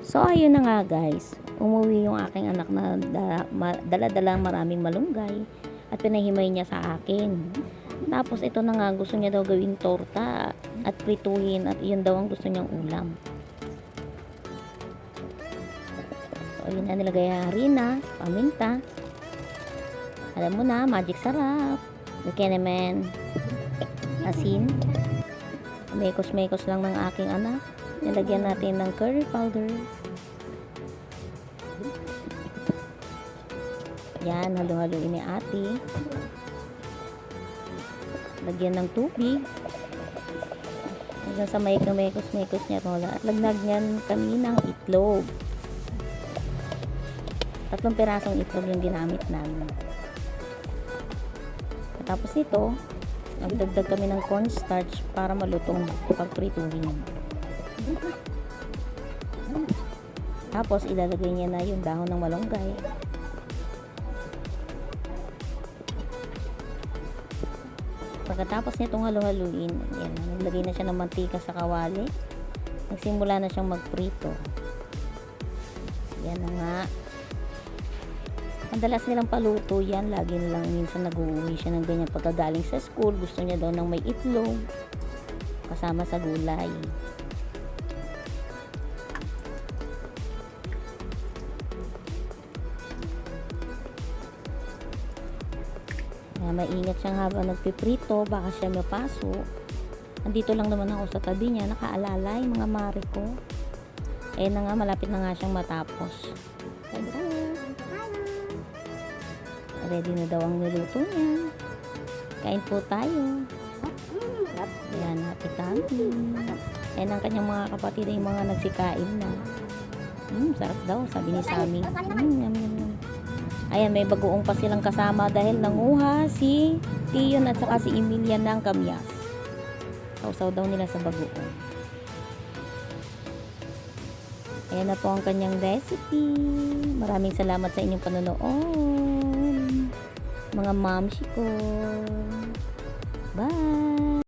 So, ayun na nga guys. Umuwi yung aking anak na dala-dala maraming malunggay at pinahimay niya sa akin. Tapos ito na nga, gusto niya daw gawing torta at prituhin at iyon daw ang gusto niyang ulam. So, ayun na, nilagay harina, paminta. Alam mo na, magic sarap. Lagyan naman asin. Mekos-mekos lang ng aking anak. Nilagyan natin ng curry powder. Yan, halo-haloin ni ate. Lagyan ng tubig. Hanggang sa may mekos-mekos niya rola. At lagnag niyan kami ng itlog. 3 pirasong itlog yung ginamit namin. Tapos nito, nagdagdag kami ng cornstarch para malutong pagprituhin. Tapos ilalagay niya na yung dahon ng malunggay. Pagkatapos nitong halo-haluin, yan, naglagay na siya ng mantika sa kawali. Nagsimula na siyang magprito. Yan na nga. Madalas nilang paluto yan. Lagi nilang minsan nag-uuwi siya ng ganyan pagkagaling sa school. Gusto niya daw ng may itlog kasama sa gulay. Maingat siyang habang nagpiprito, baka siya mapaso. Andito lang naman ako sa tabi niya, nakaalalay mga mare ko. Eh na nga, malapit na nga siyang matapos. Ready na daw ang niluto niya. Kain po tayo. Ayan, happy camping. Ayan ang kanyang mga kapatid ay mga nagsikain na. Sarap daw, sabi ni Sammy. Yum, yum, yum. Ayan, may bagoong pa silang kasama dahil nanguha si Tion at saka si Emilia ng kamyas. Sausaw daw nila sa bagoong. Ayan na po ang kanyang recipe. Maraming salamat sa inyong panonood. Mga mamshi ko. Bye!